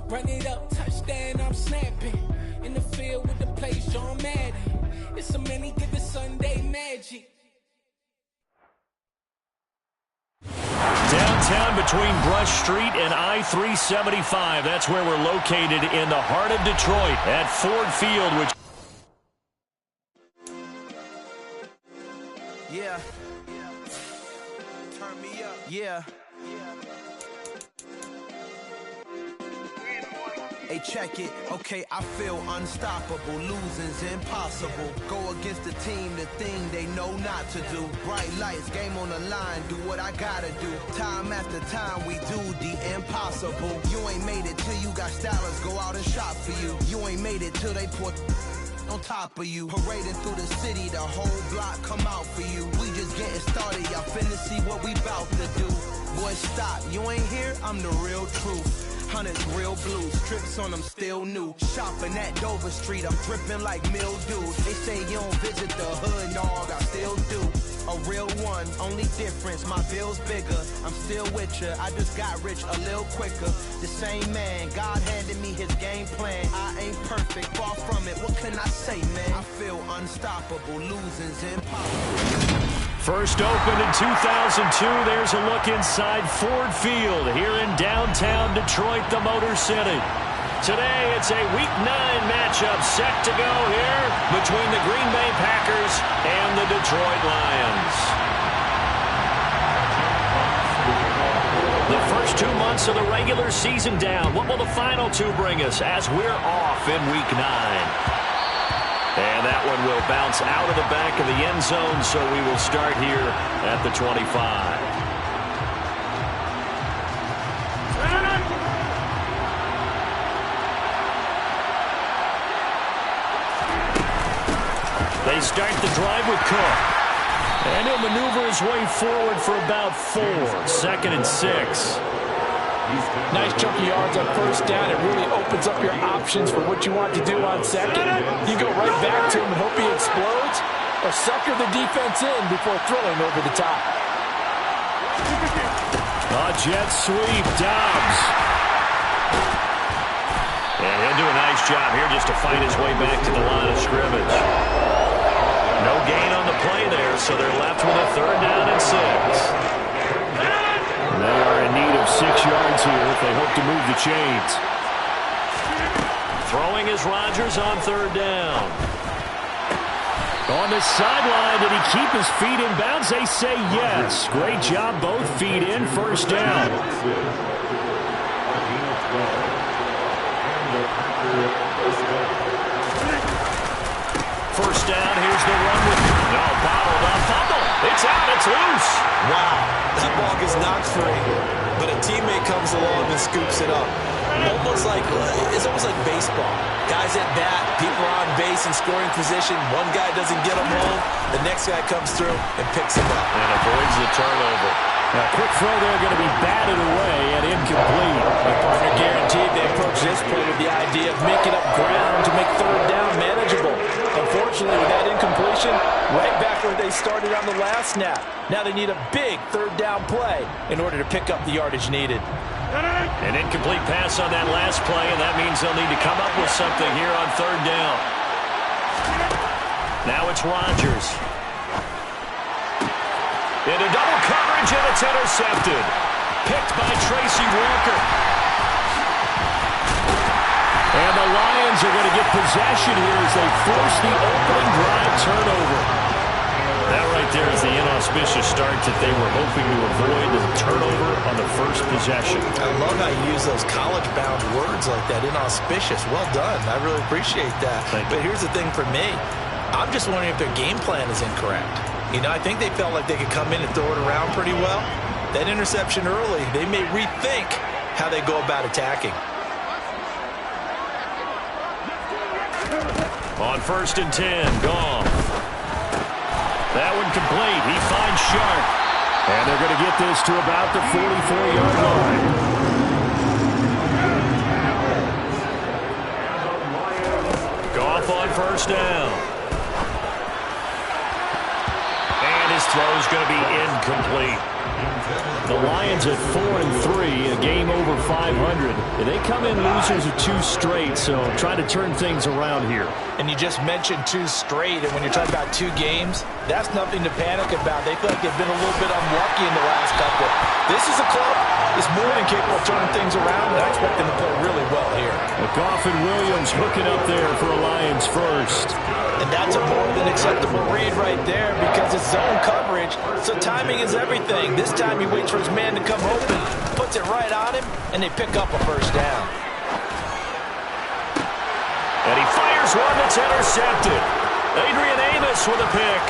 Run it up, touchdown, I'm snapping. In the field with the play, Sean Madden. It's a many give it Sunday magic. Downtown between Brush Street and I-375. That's where we're located in the heart of Detroit at Ford Field, which... Yeah. Turn me up. Yeah. Hey, check it. Okay, I feel unstoppable. Losing's impossible. Go against the team, the thing they know not to do. Bright lights, game on the line. Do what I gotta do. Time after time, we do the impossible. You ain't made it till you got stylers go out and shop for you. You ain't made it till they put on top of you. Parading through the city, the whole block come out for you. We just getting started, y'all finna see what we bout to do. Boy, stop, you ain't here, I'm the real truth. Hunters real blue, strips on them still new. Shopping at Dover Street, I'm dripping like mildew. They say you don't visit the hood, dog, I still do. A real one, only difference, my bill's bigger. I'm still with ya, I just got rich a little quicker. The same man, God handed me his game plan. I ain't perfect, far from it, what can I say, man? I feel unstoppable, losing's impossible. First opened in 2002, there's a look inside Ford Field here in downtown Detroit, the Motor City. Today, it's a Week 9 matchup set to go here between the Green Bay Packers and the Detroit Lions. The first 2 months of the regular season down. What will the final 2 bring us as we're off in Week 9? And that one will bounce out of the back of the end zone, so we will start here at the 25. They start the drive with Cook. And he'll maneuver his way forward for about 4. 2nd and 6. Nice chunky yards on first down. It really opens up your options for what you want to do on second. You go right back to him and hope he explodes, or sucker the defense in before throwing over the top. A jet sweep, Dobbs. And he'll do a nice job here just to fight his way back to the line of scrimmage. No gain on the play there, so they're left with a 3rd down and 6. They are in need of 6 yards here if they hope to move the chains. Throwing is Rodgers on 3rd down. On the sideline, did he keep his feet in bounds? They say yes. Great job, both feet in, 1st down. First down, here's the run with no bottled up fumble. It's out, it's loose. Wow, that ball gets knocked free, but a teammate comes along and scoops it up. It's almost like baseball. Guys at bat, people are on base in scoring position. One guy doesn't get them home, the next guy comes through and picks him up. And avoids the turnover. Now, quick throw there going to be batted away and incomplete. The partner guaranteed they approach this play with the idea of making up ground to make 3rd down manageable. Unfortunately, with that incompletion, right back where they started on the last snap. Now they need a big 3rd down play in order to pick up the yardage needed. An incomplete pass on that last play, and that means they'll need to come up with something here on 3rd down. Now it's Rodgers. Into double coverage, and it's intercepted. Picked by Tracy Walker. And the Lions are going to get possession here as they force the opening drive turnover. That right there is the inauspicious start that they were hoping to avoid, the turnover on the first possession. I love how you use those college-bound words like that, inauspicious. Well done. I really appreciate that. But here's the thing for me. I'm just wondering if their game plan is incorrect. You know, I think they felt like they could come in and throw it around pretty well. That interception early, they may rethink how they go about attacking. On 1st and 10, Goff. That one complete. He finds Sharp. And they're going to get this to about the 44-yard line. Goff on 1st down. And his throw is going to be incomplete. The Lions at 4-3, a game over 500. They come in losers of 2 straight, so trying to turn things around here. And you just mentioned 2 straight, and when you're talking about 2 games, that's nothing to panic about. They feel like they've been a little bit unlucky in the last couple. This is a club that's more than capable of turning things around, and I expect them to play really well here. Goff and Williams hooking up there for a Lions first. And that's a more than acceptable read right there because it's zone coverage, so timing is everything. This time he waits for his man to come open, puts it right on him, and they pick up a first down. And he fires one that's intercepted. Adrian Amos with a pick.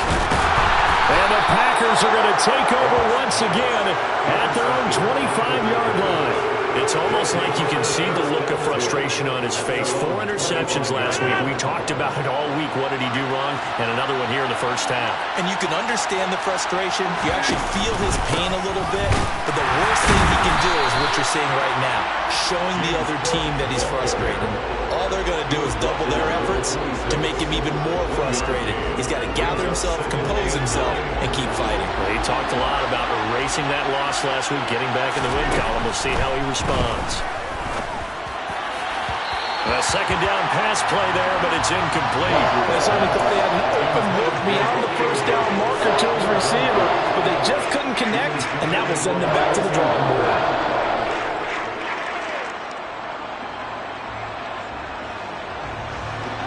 And the Packers are going to take over once again at their own 25-yard line. It's almost like you can see the look of frustration on his face. 4 interceptions last week. We talked about it all week. What did he do wrong? And another one here in the first half. And you can understand the frustration. You actually feel his pain a little bit. But the worst thing he can do is what you're seeing right now, showing the other team that he's frustrated. All they're going to do is double their efforts to make him even more frustrated. He's got to gather himself, compose himself, and keep fighting. Well, he talked a lot about erasing that loss last week, getting back in the win column. We'll see how he responds. A second down pass play there, but it's incomplete. They certainly thought he had an open look beyond the first down marker to his receiver, but they just couldn't connect, and that will send them back to the drawing board.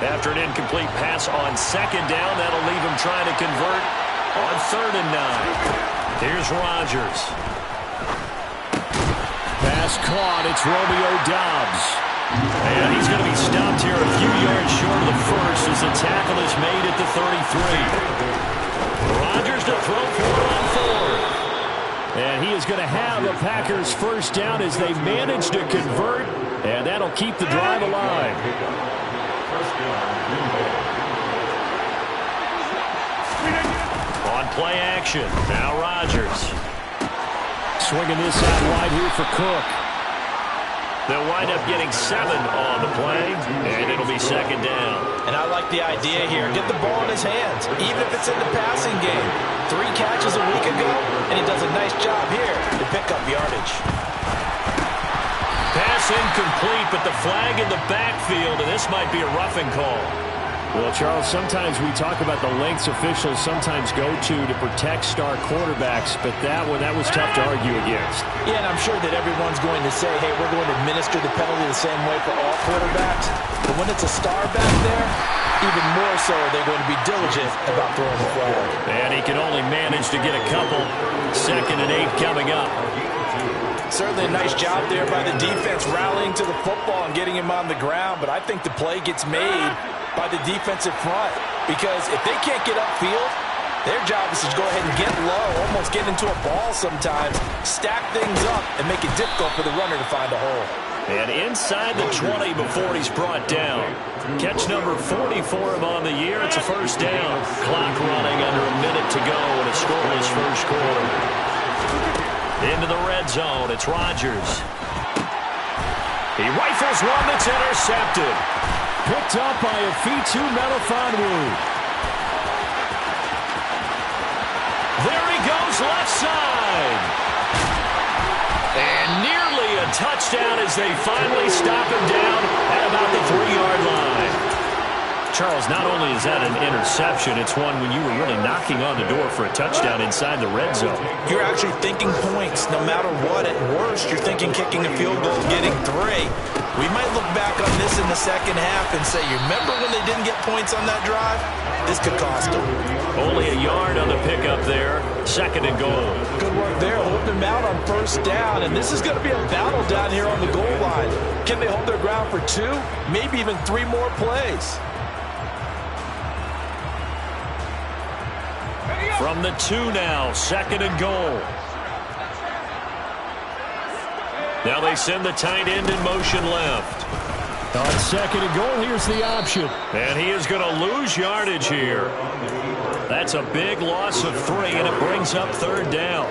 After an incomplete pass on second down, that'll leave him trying to convert on 3rd and 9. Here's Rodgers. Pass caught. It's Romeo Doubs. And he's going to be stopped here a few yards short of the first as the tackle is made at the 33. Rodgers to throw for it on 4th. And he is going to have a Packers first down as they manage to convert, and that'll keep the drive alive. On play action, now Rodgers. Swinging this out wide here for Cook. They'll wind up getting 7 on the play, and it'll be second down. And I like the idea here. Get the ball in his hands, even if it's in the passing game. 3 catches a week ago, and he does a nice job here to pick up yardage. Pass incomplete, but the flag in the backfield, and this might be a roughing call. Well, Charles, sometimes we talk about the lengths officials sometimes go to protect star quarterbacks, but that was tough to argue against. Yeah, and I'm sure that everyone's going to say, hey, we're going to administer the penalty the same way for all quarterbacks. But when it's a star back there, even more so they're going to be diligent about throwing the flag. And he can only manage to get a couple. 2nd and 8 coming up. Certainly a nice job there by the defense rallying to the football and getting him on the ground, but I think the play gets made by the defensive front because if they can't get upfield, their job is to go ahead and get low, almost get into a ball sometimes, stack things up, and make it difficult for the runner to find a hole. And inside the 20 before he's brought down. Catch number 40 for him on the year. It's a first down. Clock running under a minute to go in a scoreless first quarter. Into the red zone, it's Rodgers. He rifles one that's intercepted. Picked up by Afitu Melifonwu. There he goes, left side. And nearly a touchdown as they finally stop him down at about the 3-yard line. Charles, not only is that an interception, it's one when you were really knocking on the door for a touchdown inside the red zone. You're actually thinking points no matter what. At worst, you're thinking kicking a field goal, getting 3. We might look back on this in the second half and say, you remember when they didn't get points on that drive? This could cost them. Only a yard on the pickup there. 2nd and goal. Good work there, holding them out on first down. And this is going to be a battle down here on the goal line. Can they hold their ground for 2, maybe even 3 more plays? From the 2 now, 2nd and goal. Now they send the tight end in motion left. On 2nd and goal, here's the option. And he is going to lose yardage here. That's a big loss of 3, and it brings up 3rd down.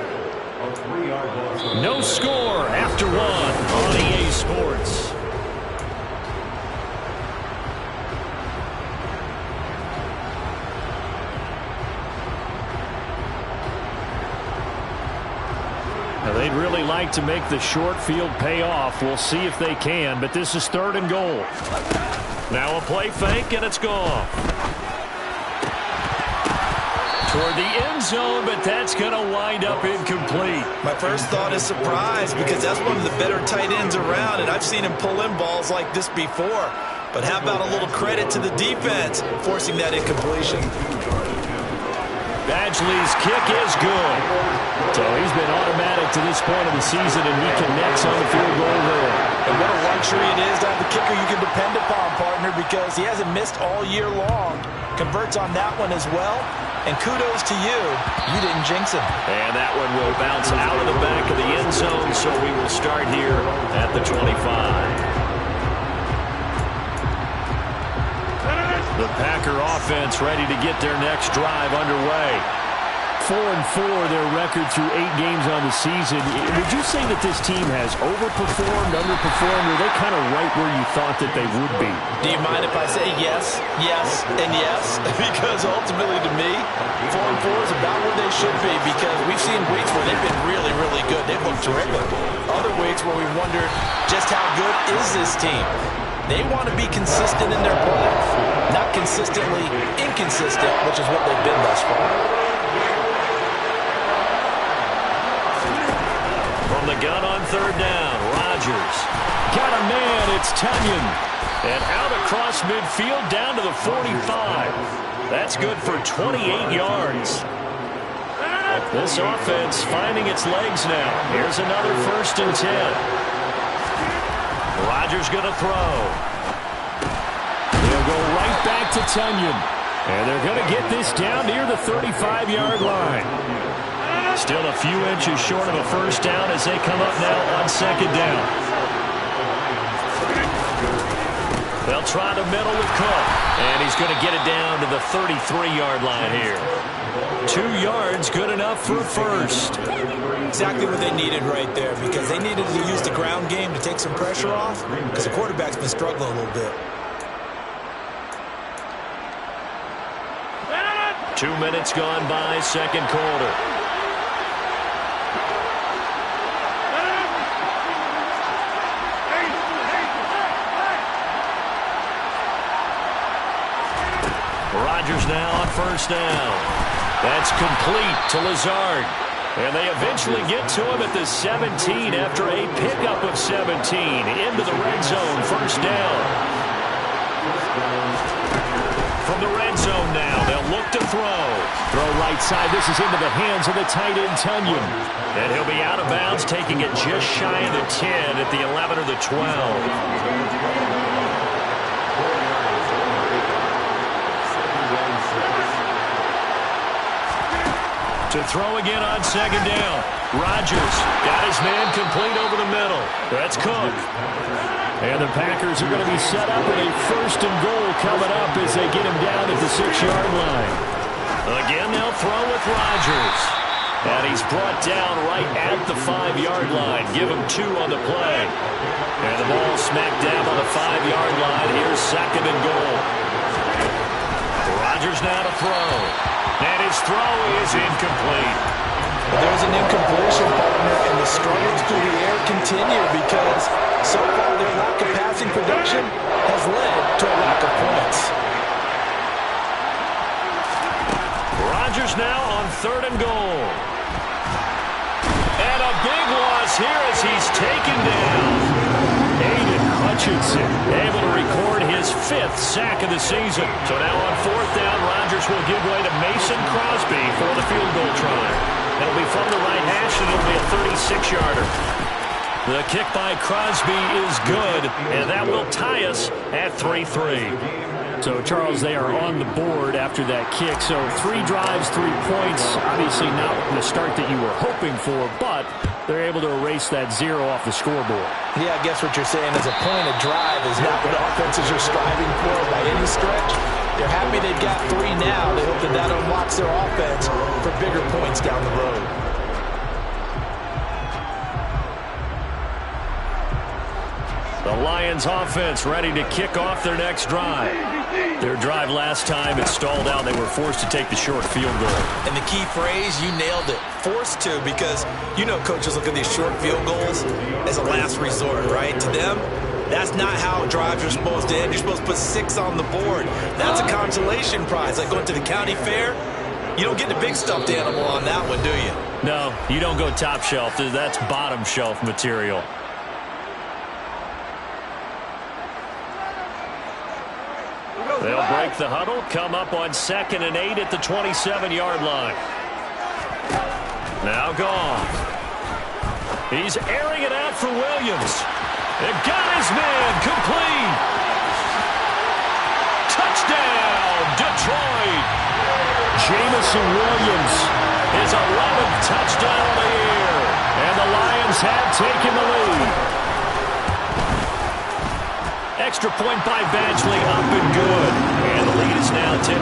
No score after 1 on EA Sports. Now, they'd really like to make the short field pay off. We'll see if they can, but this is 3rd and goal. Now a play fake, and it's gone. Toward the end zone, but that's going to wind up incomplete. My first thought is surprise, because that's one of the better tight ends around, and I've seen him pull in balls like this before. But how about a little credit to the defense forcing that incompletion? Badgley's kick is good. So he's been automatic to this point of the season, and he connects on the field goal there. And what a luxury it is to have the kicker you can depend upon, partner, because he hasn't missed all year long. Converts on that one as well. And kudos to you. You didn't jinx him. And that one will bounce out of the back of the end zone, so we will start here at the 25. The Packer offense ready to get their next drive underway. 4-4 their record through 8 games on the season. Would you say that this team has overperformed, underperformed, or are they kind of right where you thought that they would be? Do you mind if I say yes, yes, and yes? Because ultimately to me, 4-4 is about where they should be, because we've seen weeks where they've been really, really good. They've looked terrific. Other weeks where we wondered just how good is this team? They want to be consistent in their play, not consistently inconsistent, which is what they've been thus far. From the gun on 3rd down, Rodgers. Got a man, it's Tunyon. And out across midfield down to the 45. That's good for 28 yards. This offense finding its legs now. Here's another 1st and 10. Rodgers going to throw. They'll go right back to Tunyon. And they're going to get this down near the 35-yard line. Still a few inches short of a 1st down as they come up now on 2nd down. They'll try the middle with Cook. And he's going to get it down to the 33-yard line here. 2 yards, good enough for a 1st. Exactly what they needed right there, because they needed to use the ground game to take some pressure off, because the quarterback's been struggling a little bit. 2 minutes gone by, 2nd quarter. Rodgers now on 1st down. That's complete to Lazard. And they eventually get to him at the 17 after a pickup of 17 into the red zone. 1st down. From the red zone now, they'll look to throw. Throw right side. This is into the hands of the tight end, Tunyon. And he'll be out of bounds, taking it just shy of the 10 at the 11 or the 12. To throw again on 2nd down. Rodgers got his man complete over the middle. That's Cook. And the Packers are going to be set up with a 1st and goal coming up as they get him down at the 6-yard line. Again, they'll throw with Rodgers. And he's brought down right at the 5-yard line. Give him 2 on the play. And the ball smacked down on the 5-yard line. Here's 2nd and goal. Rodgers now to throw. And his throw is incomplete. There's an incompletion, partner, and the struggles through the air continue because so far their lack of passing production has led to a lack of points. Rodgers now on 3rd and goal. And a big loss here as he's taken down. Aiden Hutchinson able to record his 5th sack of the season. So now on 4th down, Rodgers will give way to Mason Crosby for the field goal try. It'll be from the right hash, and it'll be a 36-yarder. The kick by Crosby is good, and that will tie us at 3-3. So, Charles, they are on the board after that kick. So 3 drives, 3 points. Obviously not the start that you were hoping for, but they're able to erase that 0 off the scoreboard. Yeah, I guess what you're saying is a point of drive is not what offenses are striving for by any stretch. They're happy they've got 3 now. They hope that that unlocks their offense for bigger points down the road. The Lions offense ready to kick off their next drive. Their drive last time, it stalled out. They were forced to take the short field goal. And the key phrase, you nailed it. Forced to, because you know coaches look at these short field goals as a last resort, right? To them, that's not how drives are supposed to end. You're supposed to put 6 on the board. That's a consolation prize. Like going to the county fair, you don't get the big stuffed animal on that one, do you? No, you don't go top shelf. That's bottom shelf material. They'll break the huddle, come up on 2nd and 8 at the 27-yard line. Now gone. He's airing it out for Williams. It got his man complete. Touchdown, Detroit. Jameson Williams, his 11th touchdown of the year. And the Lions have taken the lead. Extra point by Badgley, up and good. And the lead is now 10-3.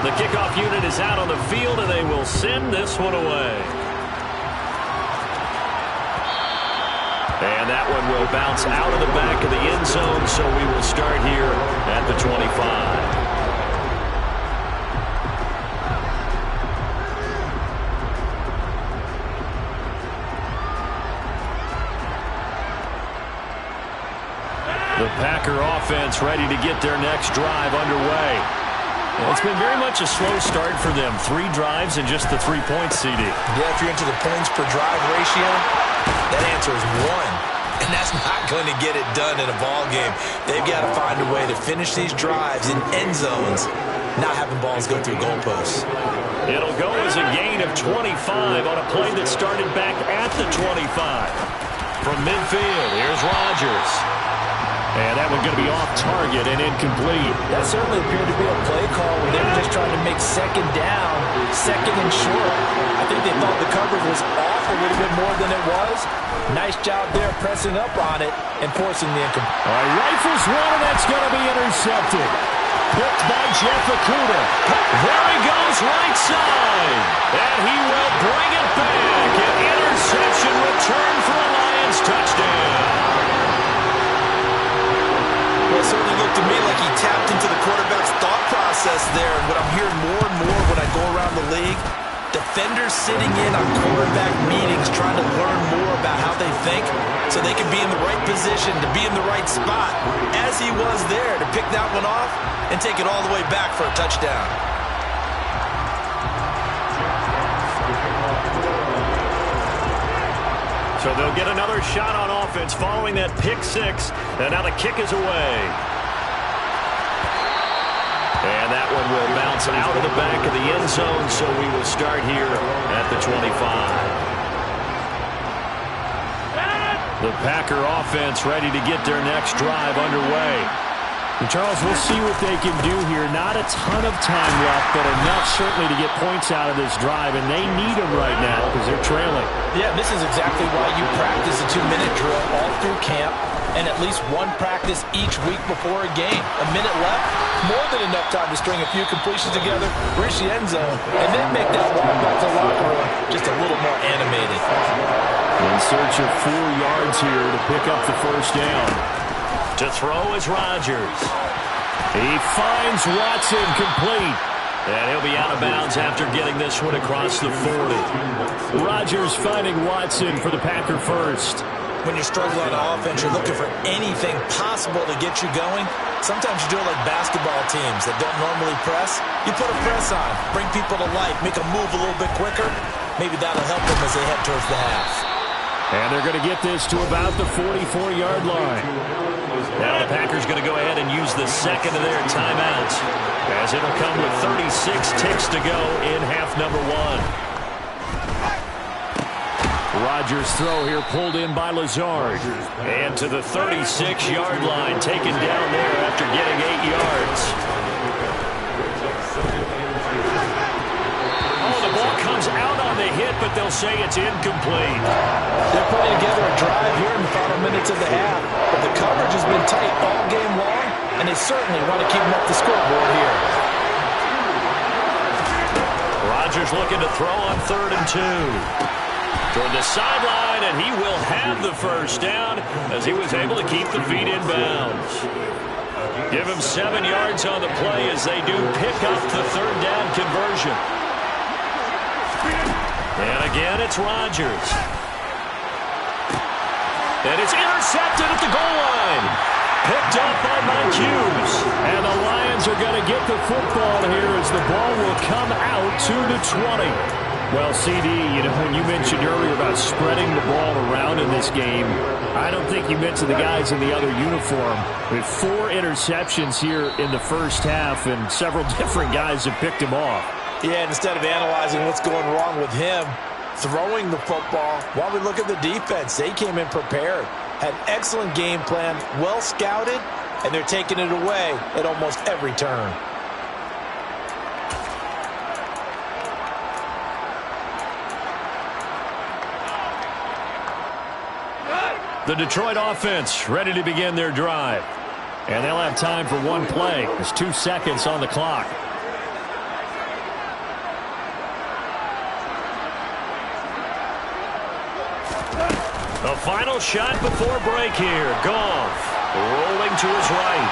The kickoff unit is out on the field, and they will send this one away. And that one will bounce out of the back of the end zone, so we will start here at the 25. The Packer offense ready to get their next drive underway. Well, it's been very much a slow start for them. 3 drives and just the 3 points, CD. Yeah, if you're into the points per drive ratio, that answer is 1. And that's not going to get it done in a ball game. They've got to find a way to finish these drives in end zones, not having balls go through goalposts. It'll go as a gain of 25 on a play that started back at the 25. From midfield, here's Rodgers. And that one going to be off target and incomplete. That certainly appeared to be a play call where they were just trying to make 2nd down, 2nd and short. I think they thought the coverage was off a little bit more than it was. Nice job there pressing up on it and forcing the incomplete. All right, rifles one, and that's going to be intercepted. Picked by Jeff Okudah. There he goes, right side. And he will bring it back. An interception return for a Lions touchdown. Well, it certainly looked to me like he tapped into the quarterback's thought process there. And what I'm hearing more and more when I go around the league, defenders sitting in on quarterback meetings trying to learn more about how they think so they can be in the right position, to be in the right spot, as he was there, to pick that one off and take it all the way back for a touchdown. So they'll get another shot on offense following that pick 6. And now the kick is away. And that one will bounce out of the back of the end zone, so we will start here at the 25. The Packer offense ready to get their next drive underway. And Charles, we'll see what they can do here. Not a ton of time left, but enough certainly to get points out of this drive, and they need them right now because they're trailing. Yeah, this is exactly why you practice a 2-minute drill all through camp and at least one practice each week before a game. A minute left, more than enough time to string a few completions together, reach the end zone, and then make that walk back to the locker room just a little more animated. In search of 4 yards here to pick up the first down. To throw is Rodgers. He finds Watson complete. And he'll be out of bounds after getting this one across the 40. Rodgers finding Watson for the Packer first. When you're struggling on offense, you're looking for anything possible to get you going. Sometimes you do it like basketball teams that don't normally press. You put a press on, bring people to life, make them move a little bit quicker. Maybe that'll help them as they head towards the half. And they're going to get this to about the 44-yard line. Now the Packers going to go ahead and use the second of their timeouts, as it'll come with 36 ticks to go in half number 1. Rodgers' throw here pulled in by Lazard. And to the 36-yard line, taken down there after getting 8 yards. Oh, the ball comes out on the hit, but they'll say it's incomplete. They're putting together a drive here in the final minutes of the half, but the coverage has been tight all game long, and they certainly want to keep them up the scoreboard here. Rodgers looking to throw on 3rd and 2. toward the sideline, and he will have the first down as he was able to keep the feet in bounds. Give him 7 yards on the play as they do pick up the third down conversion. And again, it's Rodgers. And it's intercepted at the goal line. Picked up by Mike Hughes. And the Lions are going to get the football here as the ball will come out to the 20. Well, CD, when you mentioned earlier about spreading the ball around in this game, I don't think you mentioned the guys in the other uniform. With 4 interceptions here in the first half, and several different guys have picked him off. Yeah, instead of analyzing what's going wrong with him, throwing the football, while we look at the defense, they came in prepared, had excellent game plan, well scouted, and they're taking it away at almost every turn. The Detroit offense ready to begin their drive. And they'll have time for one play. There's 2 seconds on the clock. The final shot before break here. Goff rolling to his right.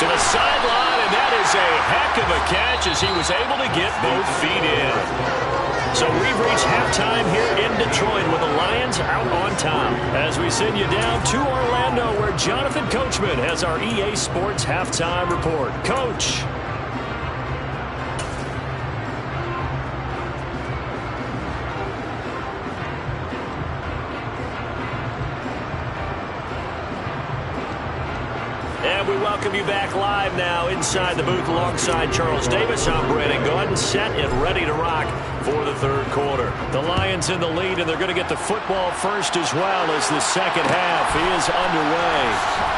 To the sideline, and that is a heck of a catch as he was able to get both feet in. So we've reached halftime here in Detroit with the Lions out on top. As we send you down to Orlando where Jonathan Coachman has our EA Sports halftime report. Coach. And we welcome you back live now inside the booth alongside Charles Davis. I'm Brandon Gaudin, set and ready to rock for the third quarter. The Lions in the lead, and they're going to get the football first as well as the second half is underway.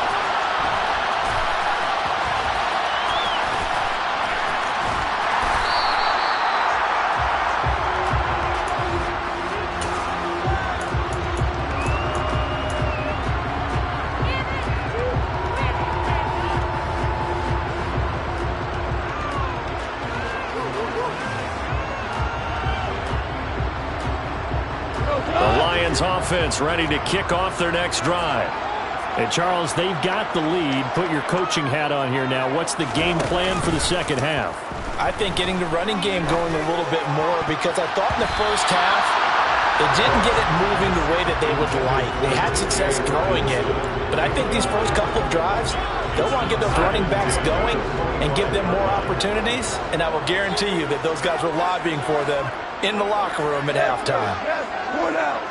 Offense ready to kick off their next drive. And Charles, they've got the lead. Put your coaching hat on here now. What's the game plan for the second half? I think getting the running game going a little bit more, because I thought in the first half they didn't get it moving the way that they would like. They had success throwing it, but I think these first couple of drives, they'll want to get those running backs going and give them more opportunities, and I will guarantee you that those guys were lobbying for them in the locker room at halftime. One out.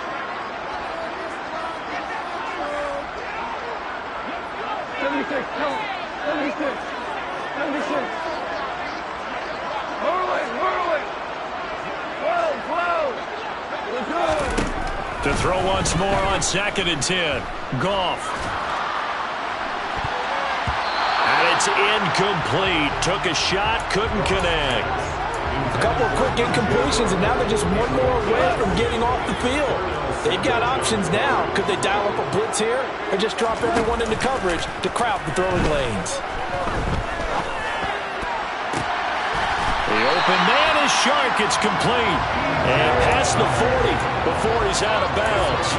76, 76, 76. Whirling. 12. We're good. To throw once more on 2nd and 10. Goff. And it's incomplete. Took a shot, couldn't connect. A couple of quick incompletions, and now they're just one more away from getting off the field. They've got options now. Could they dial up a blitz here or just drop everyone into coverage to crowd the throwing lanes? The open man is Shark. It's complete. And past the 40 before he's out of bounds.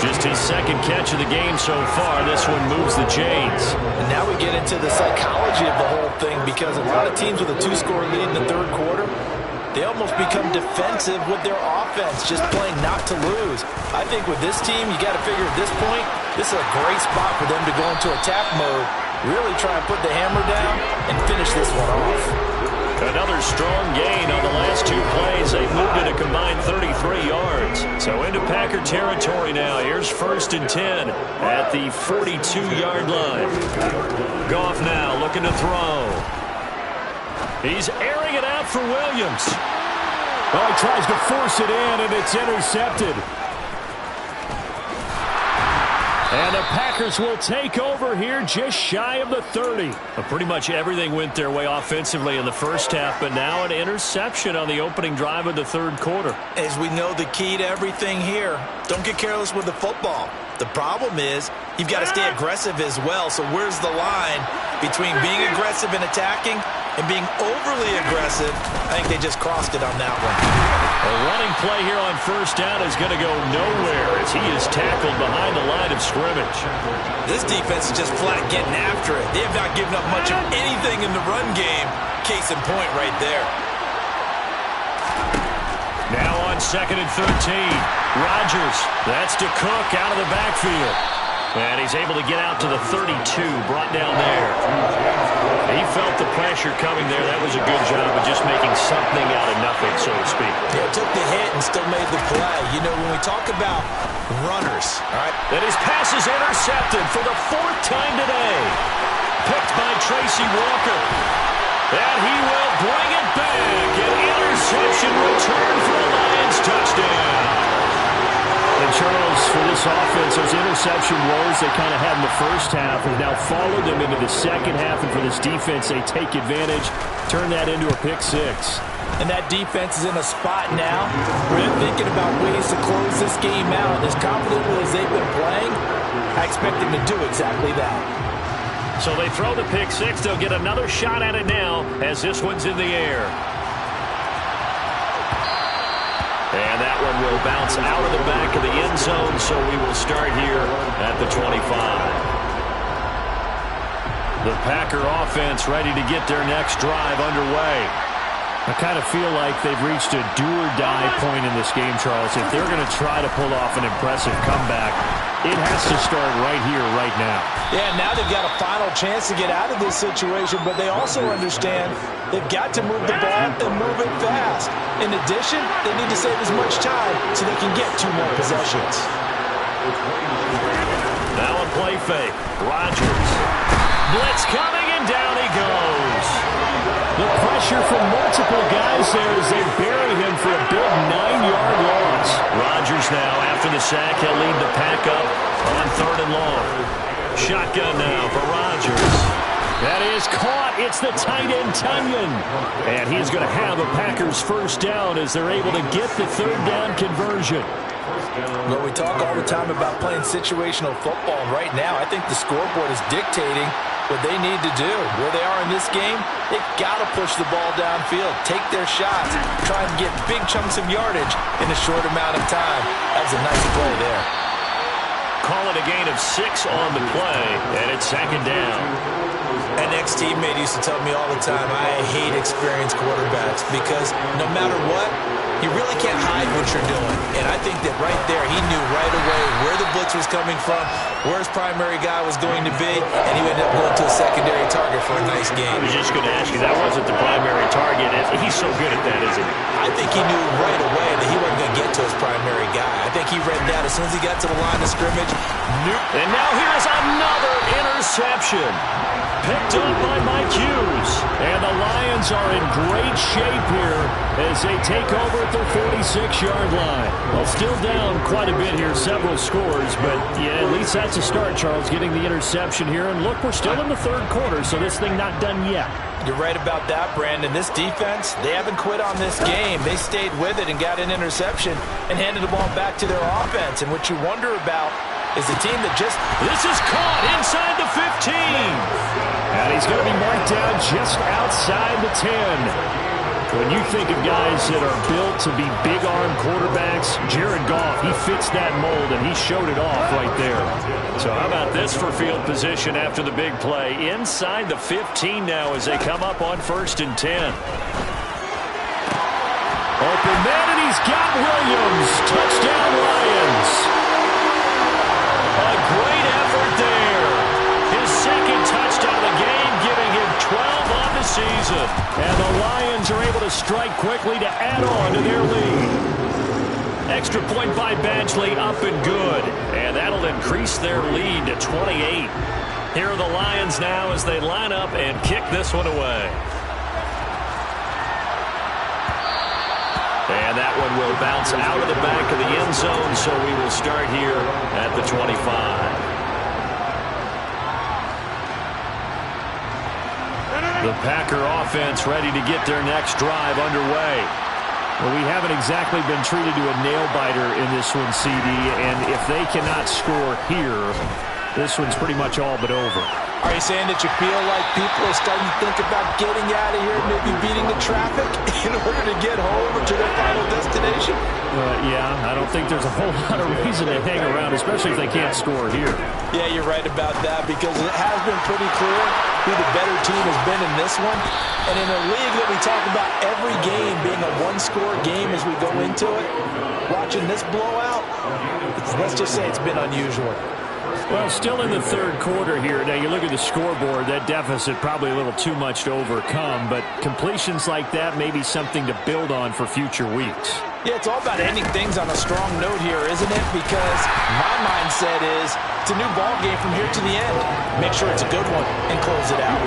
Just his second catch of the game so far. This one moves the chains. And now we get into the psychology of the whole thing, because a lot of teams with a 2-score lead in the third quarter, they almost become defensive with their offense, just playing not to lose. I think with this team, you got to figure at this point, this is a great spot for them to go into attack mode, really try and put the hammer down and finish this one off. Another strong gain on the last 2 plays. They've moved it a combined 33 yards. So into Packer territory now. Here's 1st and 10 at the 42-yard line. Goff now looking to throw. He's airing it out for Williams. Well, he tries to force it in, and it's intercepted. And the Packers will take over here just shy of the 30. Well, pretty much everything went their way offensively in the first half, but now an interception on the opening drive of the third quarter. As we know, the key to everything here, don't get careless with the football. The problem is you've got to stay aggressive as well. So where's the line? Between being aggressive and attacking and being overly aggressive, I think they just crossed it on that one. A running play here on first down is going to go nowhere as he is tackled behind the line of scrimmage. This defense is just flat getting after it. They have not given up much of anything in the run game. Case in point right there. Now on 2nd and 13. Rodgers. That's to Cook out of the backfield. And he's able to get out to the 32, brought down there. He felt the pressure coming there. That was a good job of just making something out of nothing, so to speak. Yeah, took the hit and still made the play. You know, when we talk about runners, all right? And his pass is intercepted for the 4th time today. Picked by Tracy Walker. And he will bring it back. An interception return for the Lions. Touchdown. And Charles, for this offense, those interception woes they kind of had in the first half have now followed them into the second half. And for this defense, they take advantage, turn that into a pick six. And that defense is in a spot now where they're thinking about ways to close this game out. As confidently as they've been playing, I expect them to do exactly that. So they throw the pick six. They'll get another shot at it now as this one's in the air. And that one will bounce out of the back of the end zone, so we will start here at the 25. The Packer offense ready to get their next drive underway. I kind of feel like they've reached a do-or-die point in this game, Charles. If they're going to try to pull off an impressive comeback, it has to start right here, right now. Yeah, now they've got a final chance to get out of this situation, but they also understand they've got to move the ball and move it fast. In addition, they need to save as much time so they can get 2 more possessions. Now a play fake. Rodgers. Blitz coming, and down he goes. The pressure from multiple guys there as they bury him for a big 9-yard loss. Rodgers now, after the sack, he'll lead the pack up on 3rd and long. Shotgun now for Rodgers. That is caught. It's the tight end, Tunyon. And he's going to have a Packers first down as they're able to get the 3rd down conversion. Well, we talk all the time about playing situational football. Right now, I think the scoreboard is dictating what they need to do. Where they are in this game, they've got to push the ball downfield, take their shots, try and get big chunks of yardage in a short amount of time. That was a nice play there. Call it a gain of 6 on the play, and it's 2nd down. An ex-teammate used to tell me all the time, I hate experienced quarterbacks because no matter what, you really can't hide what you're doing. And I think that right there, he knew right away where the blitz was coming from, where his primary guy was going to be, and he ended up going to a secondary target for a nice game. I was just going to ask you, that wasn't the primary target. He's so good at that, isn't he? I think he knew right away that he wasn't going to get to his primary guy. I think he read that as soon as he got to the line of scrimmage. And now here's another interception. Picked up by Mike Hughes. And the Lions are in great shape here as they take over at their 46-yard line. Well, still down quite a bit here, several scores, but yeah, at least that's a start, Charles, getting the interception here. And look, we're still in the 3rd quarter, so this thing not done yet. You're right about that, Brandon. This defense, they haven't quit on this game. They stayed with it and got an interception and handed the ball back to their offense. And what you wonder about is the team that just... This is caught inside the 15. And he's going to be marked down just outside the 10. When you think of guys that are built to be big-arm quarterbacks, Jared Goff, he fits that mold, and he showed it off right there. So how about this for field position after the big play? Inside the 15 now as they come up on 1st and 10. Open man, and he's got Williams. Touchdown, Lions. A great effort there. His 2nd touchdown of the game, giving him 12 on the season. And the Lions are able to strike quickly to add on to their lead. Extra point by Badgley, up and good. And that'll increase their lead to 28. Here are the Lions now as they line up and kick this one away. And that one will bounce out of the back of the end zone, so we will start here at the 25. The Packer offense ready to get their next drive underway. Well, we haven't exactly been treated to a nail-biter in this one, CD, and if they cannot score here, this one's pretty much all but over. Are you saying that you feel like people are starting to think about getting out of here, maybe beating the traffic in order to get home or to their final destination? Yeah, I don't think there's a whole lot of reason to hang around, especially if they can't score here. Yeah, you're right about that, because it has been pretty clear who the better team has been in this one. And in a league that we talk about every game being a one-score game as we go into it, watching this blowout, let's just say it's been unusual. Well, still in the third quarter here. Now, you look at the scoreboard, that deficit probably a little too much to overcome, but completions like that may be something to build on for future weeks. Yeah, it's all about ending things on a strong note here, isn't it? Because my mindset is it's a new ball game from here to the end. Make sure it's a good one and close it out.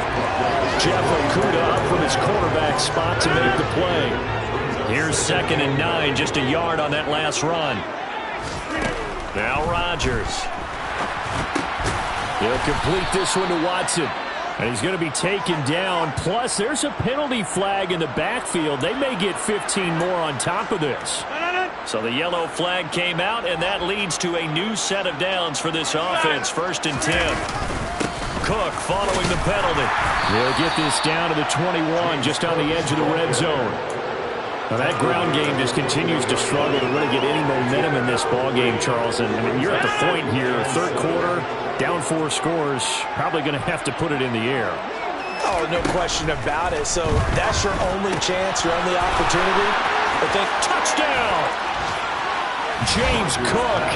Jeff Okudah up from his quarterback spot to make the play. Here's 2nd and 9, just a yard on that last run. Now Rodgers. He'll complete this one to Watson. And he's going to be taken down. Plus, there's a penalty flag in the backfield. They may get 15 more on top of this. So the yellow flag came out, and that leads to a new set of downs for this offense. 1st and 10. Cook following the penalty. They'll get this down to the 21, just on the edge of the red zone. Now that ground game just continues to struggle to really get any momentum in this ball game, Charles. And I mean, you're at the point here, third quarter, down 4 scores, probably going to have to put it in the air. Oh, no question about it. So that's your only chance, your only opportunity. I think touchdown! James Cook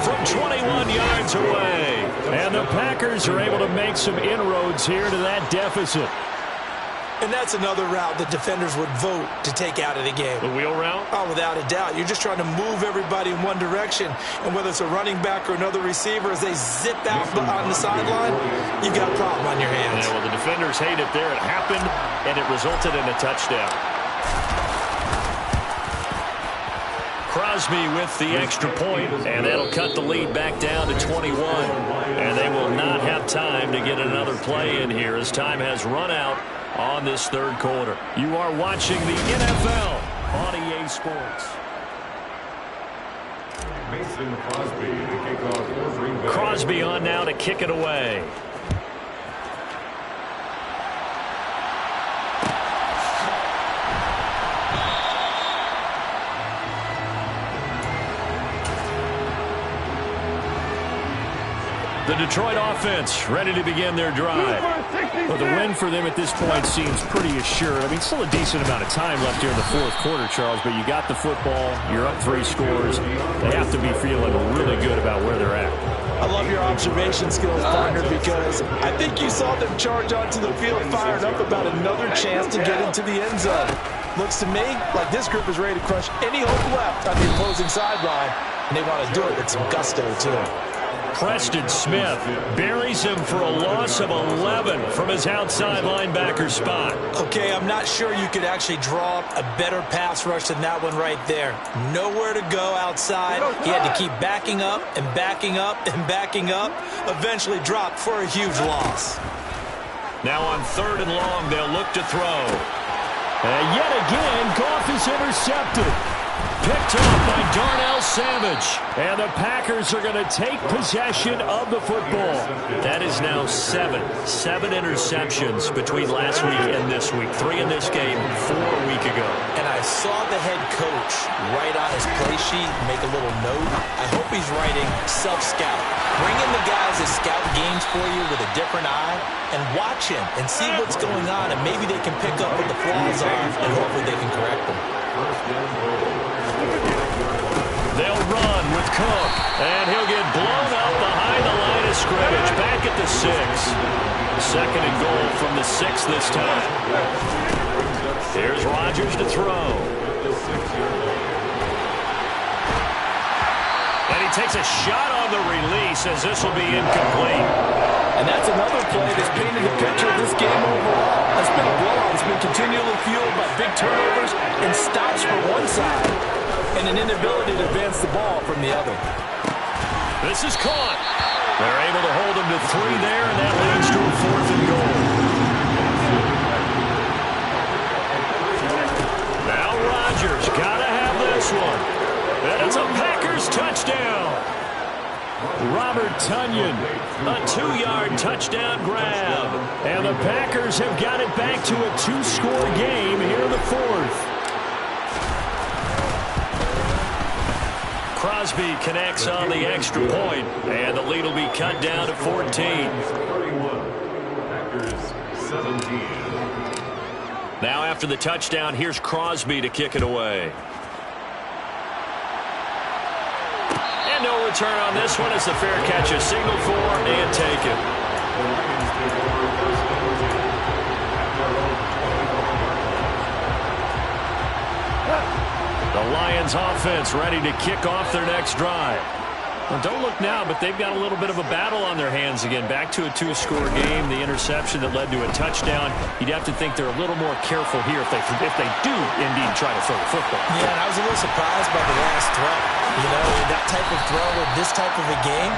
from 21 yards away. And the Packers are able to make some inroads here to that deficit. And that's another route the defenders would vote to take out of the game. The wheel route? Oh, without a doubt. You're just trying to move everybody in one direction. And whether it's a running back or another receiver, as they zip out on the sideline, you've got a problem on your hands. Yeah, well, the defenders hate it there. It happened, and it resulted in a touchdown. Crosby with the extra point, and that'll cut the lead back down to 21. And they will not have time to get another play in here as time has run out on this third quarter. You are watching the NFL on EA Sports. Mason Crosby, the kickoff for Green Bay. Crosby on now to kick it away. The Detroit offense ready to begin their drive. Well, the win for them at this point seems pretty assured. I mean, still a decent amount of time left here in the fourth quarter, Charles, but you got the football, you're up 3 scores. They have to be feeling really good about where they're at. I love your observation skills, partner, because I think you saw them charge onto the field fired up about another chance to get into the end zone. Looks to me like this group is ready to crush any hope left on the opposing sideline, and they want to do it with some gusto, too. Preston Smith buries him for a loss of 11 from his outside linebacker spot. Okay, I'm not sure you could actually draw up a better pass rush than that one right there. Nowhere to go outside. He had to keep backing up and backing up and backing up. Eventually dropped for a huge loss. Now on 3rd and long, they'll look to throw. And yet again, Goff is intercepted. Picked off by Darnell Savage. And the Packers are going to take possession of the football. That is now 7 interceptions between last week and this week. 3 in this game, 4 a week ago. And I saw the head coach write on his play sheet, make a little note. I hope he's writing self-scout. Bring in the guys that scout games for you with a different eye and watch him and see what's going on, and maybe they can pick up what the flaws are, and hopefully they can correct them. They'll run with Cook, and he'll get blown up behind the line of scrimmage, back at the 6. 2nd and goal from the 6 this time. Here's Rodgers to throw. And he takes a shot on the release as this will be incomplete. And that's another play that's painted the picture of this game overall. It's been a blowout. It's been continually fueled by big turnovers and stops from one side and an inability to advance the ball from the other. This is caught. They're able to hold him to 3 there, and that leads to a 4th and goal. Now Rodgers got to have this one. And it's a Packers touchdown. Robert Tonyan. A 2-yard touchdown grab. And the Packers have got it back to a 2-score game here in the fourth. Crosby connects on the extra point, and the lead will be cut down to 14. 31. Packers 17. Now after the touchdown, here's Crosby to kick it away. And no return on this one as the fair catch is signaled for and taken. The Lions offense ready to kick off their next drive. Well, don't look now, but they've got a little bit of a battle on their hands again. Back to a 2-score game. The interception that led to a touchdown. You'd have to think they're a little more careful here if they do indeed try to throw the football. Yeah, and I was a little surprised by the last throw. You know, that type of throw in this type of a game,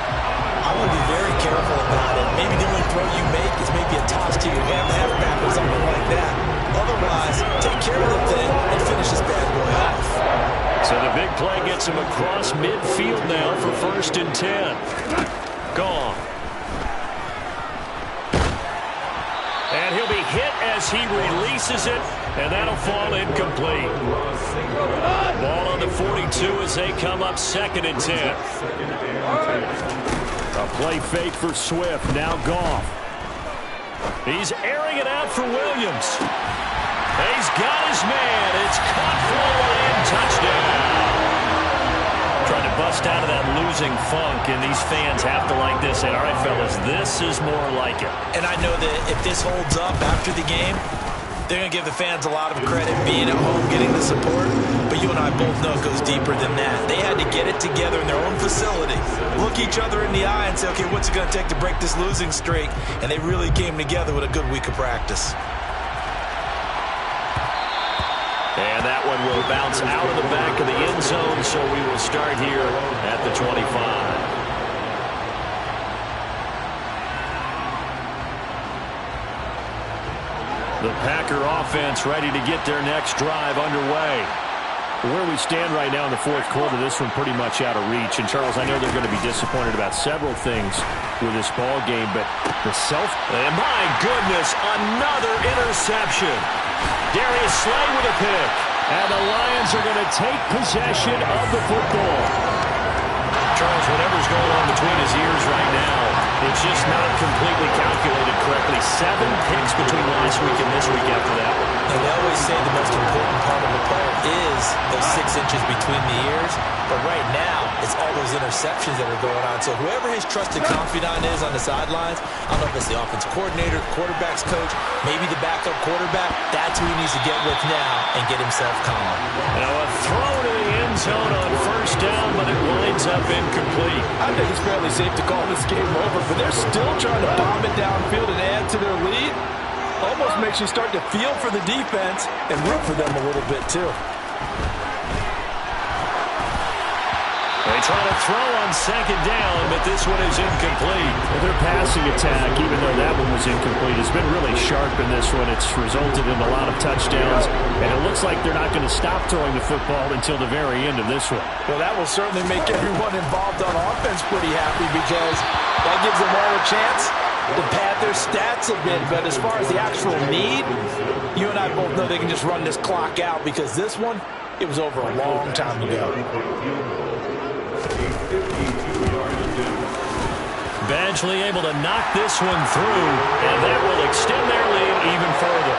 I would be very careful about it. Maybe the only throw you make is maybe a toss to your halfback or something like that. Otherwise, take care of the thing and finish this bad boy off. So the big play gets him across midfield now for 1st and 10. Gone. And he'll be hit as he releases it, and that'll fall incomplete. Ball on the 42 as they come up 2nd and 10. A play fake for Swift. Now Goff. He's airing it out for Williams. He's got his man. It's caught for a Lion touchdown. Trying to bust out of that losing funk, and these fans have to like this. And all right, fellas, this is more like it. And I know that if this holds up after the game, they're going to give the fans a lot of credit being at home, getting the support. But you and I both know it goes deeper than that. They had to get it together in their own facility, look each other in the eye and say, okay, what's it going to take to break this losing streak? And they really came together with a good week of practice. And that one will bounce out of the back of the end zone, so we will start here at the 25. The Packer offense ready to get their next drive underway. Where we stand right now in the fourth quarter, this one pretty much out of reach. And, Charles, I know they're going to be disappointed about several things with this ball game, but the And my goodness, another interception. Darius Slay with a pick. And the Lions are going to take possession of the football. Charles, whatever's going on between his ears right now, it's just not completely calculated correctly. 7 picks between last week and this week after that. And they always say the most important part of the player is those 6 inches between the ears. But right now, it's all those interceptions that are going on. So whoever his trusted confidant is on the sidelines, I don't know if it's the offensive coordinator, quarterback's coach, maybe the backup quarterback, that's who he needs to get with now and get himself calm. Now a throw to the end zone on 1st down, but it winds up incomplete. I think it's fairly safe to call this game over, but they're still trying to bomb it downfield and add to their lead. Almost makes you start to feel for the defense and root for them a little bit, too. They try to throw on 2nd down, but this one is incomplete. Their passing attack, even though that one was incomplete, has been really sharp in this one. It's resulted in a lot of touchdowns, and it looks like they're not going to stop throwing the football until the very end of this one. Well, that will certainly make everyone involved on offense pretty happy because that gives them all a chance to pad their stats a bit. But as far as the actual need, you and I both know they can just run this clock out because this one, it was over a long time ago. Badgley able to knock this one through, and that will extend their lead even further.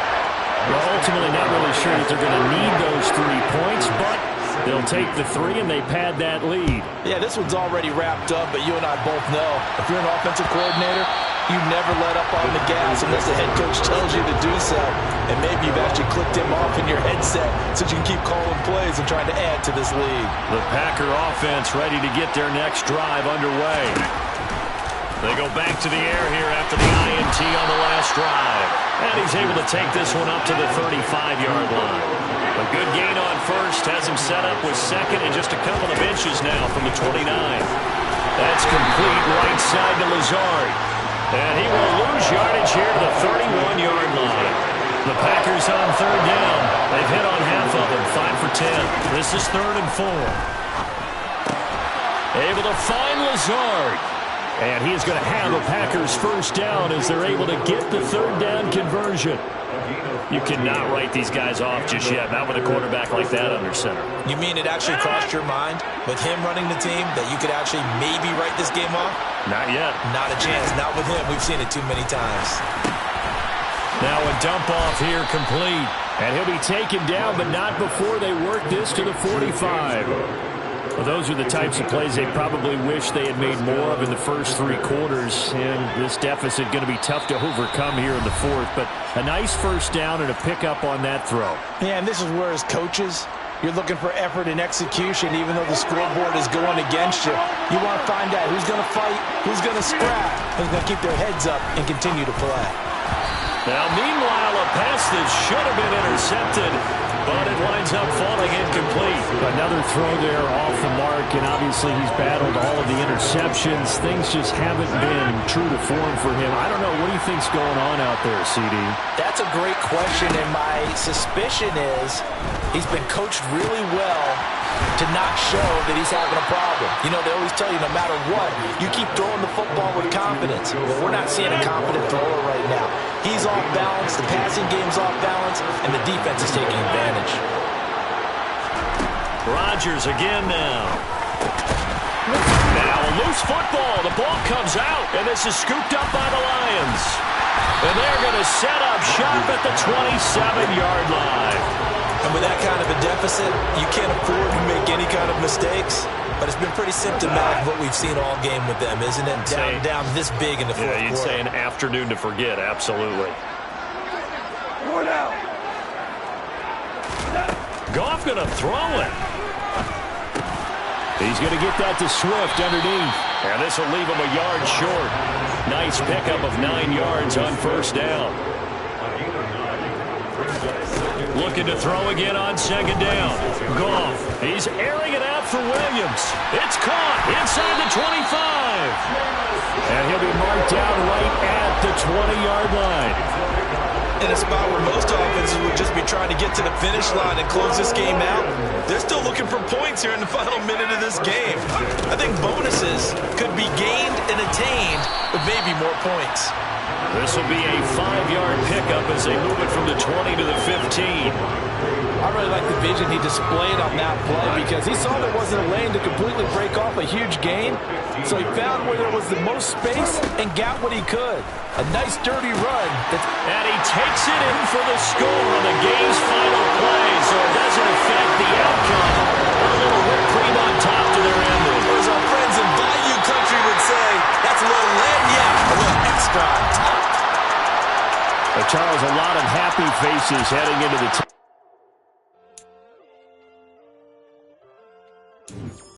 Well, ultimately not really sure that they're going to need those 3 points, but they'll take the 3 and they pad that lead. Yeah, this one's already wrapped up, but you and I both know if you're an offensive coordinator, you never let up on the gas unless the head coach tells you to do so. And maybe you've actually clicked him off in your headset so you can keep calling plays and trying to add to this lead. The Packer offense ready to get their next drive underway. They go back to the air here after the INT on the last drive. And he's able to take this one up to the 35-yard line. A good gain on 1st has him set up with 2nd and just a couple of inches now from the 29. That's complete right side to Lazard. And he will lose yardage here to the 31-yard line. The Packers on 3rd down. They've hit on half of them, 5 for 10. This is 3rd and 4. Able to find Lazard. And he is going to have a Packers first down as they're able to get the third down conversion. You cannot write these guys off just yet, not with a quarterback like that under center. You mean it actually crossed your mind with him running the team that you could actually maybe write this game off? Not yet. Not a chance. Not with him. We've seen it too many times. Now a dump off here complete. And he'll be taken down, but not before they work this to the 45. Well, those are the types of plays they probably wish they had made more of in the first 3 quarters. And this deficit going to be tough to overcome here in the 4th. But a nice first down and a pickup on that throw. Yeah, and this is where as coaches, you're looking for effort and execution, even though the scoreboard is going against you. You want to find out who's going to fight, who's going to scrap, who's going to keep their heads up and continue to play. Now, meanwhile, a pass that should have been intercepted, but it winds up falling incomplete. Another throw there off the mark, and obviously he's battled all of the interceptions. Things just haven't been true to form for him. I don't know. What do you think's going on out there, CD? That's a great question, and my suspicion is he's been coached really well to not show that he's having a problem. You know, they always tell you no matter what, you keep throwing the football with confidence. Well, we're not seeing a confident thrower right now. He's off balance, the passing game's off balance, and the defense is taking advantage. Rodgers again now. Now a loose football. The ball comes out, and this is scooped up by the Lions. And they're going to set up shop at the 27-yard line. And with that kind of a deficit, you can't afford to make any kind of mistakes. But it's been pretty symptomatic of what we've seen all game with them, isn't it? Down this big in the 4th quarter. Yeah, you'd say an afternoon to forget, absolutely. One out. Goff going to throw it. He's going to get that to Swift underneath. And this will leave him a yard short. Nice pickup of 9 yards on first down. Looking to throw again on second down. Goff. He's airing it out for Williams. It's caught inside the 25. And he'll be marked down right at the 20-yard line. In a spot where most offenses would just be trying to get to the finish line and close this game out, they're still looking for points here in the final minute of this game. I think bonuses could be gained and attained with maybe more points. This will be a 5-yard pickup as they move it from the 20 to the 15. I really like the vision he displayed on that play because he saw there wasn't a lane to completely break off a huge gain. So he found where there was the most space and got what he could. A nice dirty run. And he takes it in for the score on the game's final play, so it doesn't affect the outcome. A little whipped cream on top to their ending. As our friends in Bayou Country would say, that's a little lagniappe, a little extra on top. Charles, a lot of happy faces heading into the